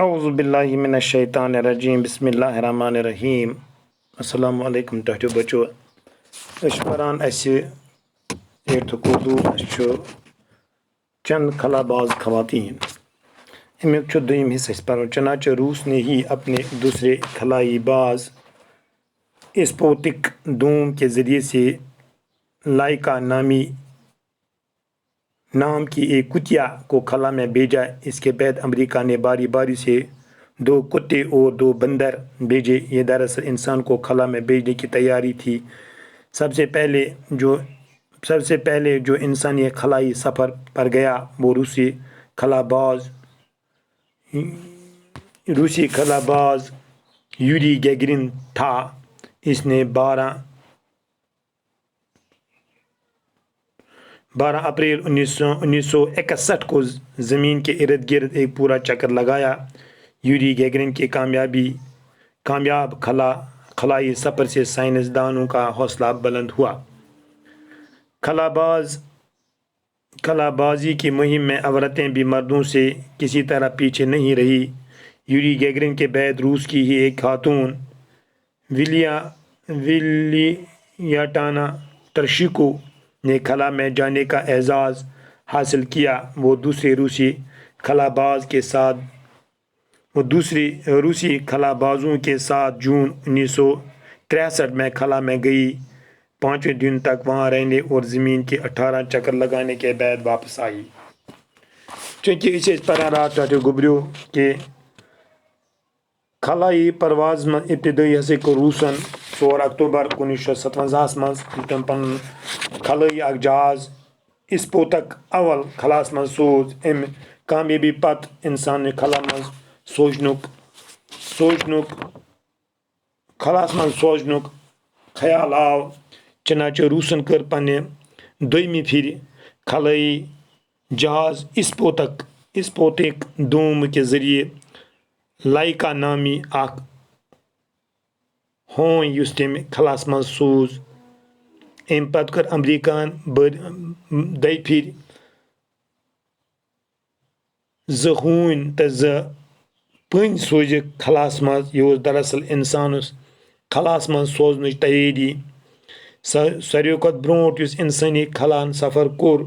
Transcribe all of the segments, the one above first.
اعوذ باللہ من الشیطان الرجیم بسم اللہ الرحمن الرحیم السلام علیکم تحتیو بچو پران اسہ 8th اردو چند خلا باز خواتین امیک دویم حصہ پرو چنانچہ روس نے ہی اپنے دوسرے خلائی باز اسپوتک دوم کے ذریعے سے لائکا نام کی ایک کتیا کو خلا میں بھیجا۔ اس کے بعد امریکہ نے باری باری سے 2 کتے اور 2 بندر بھیجے۔ یہ دراصل انسان کو خلا میں بھیجنے کی تیاری تھی۔ سب سے پہلے جو انسان یہ خلائی سفر پر گیا وہ روسی خلا باز یوری گیگرن تھا۔ اس نے 12 اپریل 1961 کو زمین کے ارد گرد ایک پورا چکر لگایا۔ یوری گیگرن کے کامیاب خلائی سفر سے سائنسدانوں کا حوصلہ بلند ہوا۔ خلا بازی کی مہم میں عورتیں بھی مردوں سے کسی طرح پیچھے نہیں رہی۔ یوری گیگرن کے بعد روس کی ہی ایک خاتون ولیاٹانا ترشیکو نے خلا میں جانے کا اعزاز حاصل کیا۔ وہ دوسرے روسی خلا بازوں کے ساتھ جون 1963 میں خلا میں گئی۔ 5ویں دن تک وہاں رہنے اور زمین کے 18 چکر لگانے کے بعد واپس آئی۔ چونکہ اسے پرارات گبریو کہ خلائی پرواز من ابتدائی کو روسن 4 اکتوبر 1957 مز تم پن خلائی اک جہاز اسپوتک اول خلاس من سوز۔ ام کامیابی پت انسان نے خلا من سوزنک خیال آو۔ چنانچہ روسن کر پنہ دویمہ پھر خلائی جہاز اسپوتک دوم کے ذریعے لائکا نامی اخ ہوئیں یس تم خلاس من سوز۔ ام پتہ کر امریکہن دے پھر 2 ہوئن تو 2 پن سوزک خلاس من۔ یہ دراصل انسانس خلاس من سوزن تیاری۔ ساروی کھت برونٹ اس انسانی خلان سفر کور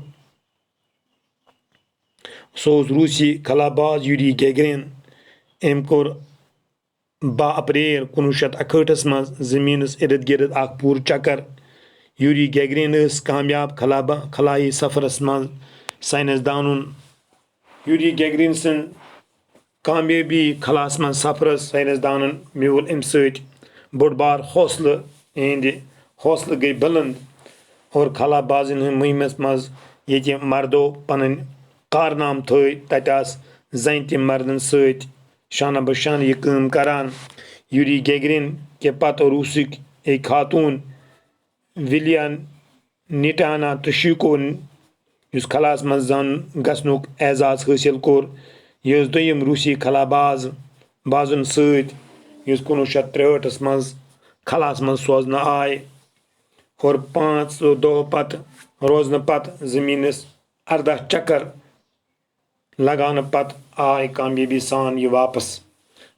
سوز روسی خلا باز یوری گیگرن۔ ام کور 2 اپریل 1961 مز زمینس ارد گرد اخ پور چکر۔ یوری گیگرن اس کامیاب خلائی سفرس مز سائنسدانن یوری گیگرن سن کامیابی خلاس من سفرس سائنسدانن میول ام ست بوڑ بار حوصلہ گئی بلند اور خلا بازن ہند مہمس مز یہ مردو پن کارنام تھے تت آس زن تہ مردن ست شانہ بشانہ یہ کام کران۔ یوری گیگرن کے پتہ روسک ایک خاتون ولیاٹانا ترشیکو اس خلاس من زان گھنک اعزاز حاصل کور۔ یہ دویم روسی خلا بازن ست 1963 مز خلاس من سوزنہ آئے اور 5 دہ پتہ روزنہ پتہ زمینس 18 چکر لگانے پتہ آئے کامیابی سان یہ واپس۔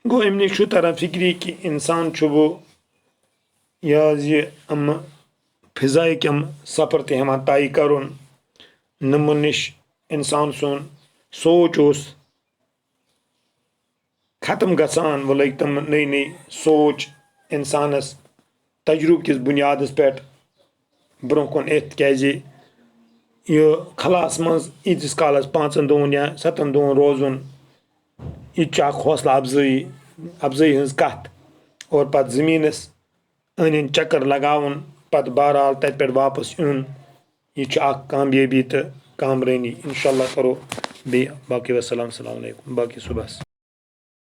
گو ام نش تران فکری کہ انسان وہ یہ فضائق سفر تہ ہمان طے کرن۔ نمو نش انسان سن سوچ اس ختم گژھان وہ لگ تم نئی سوچ انسانس تجربہ کس بنیادس پہ برو کن ات کیازِ یہ خلاس مز ایتس کالس 5 دہن یا 7 دہن روزن یہ حوصلہ افزائی ہز کت اور پتہ زمینس ان چکر لگاون پتہ بہرحال تت پہ واپس یون یہ اخ کامیابی تو کامرانی۔ انشاءاللہ کرو باقی وسلام السلام علیکم باقی صبح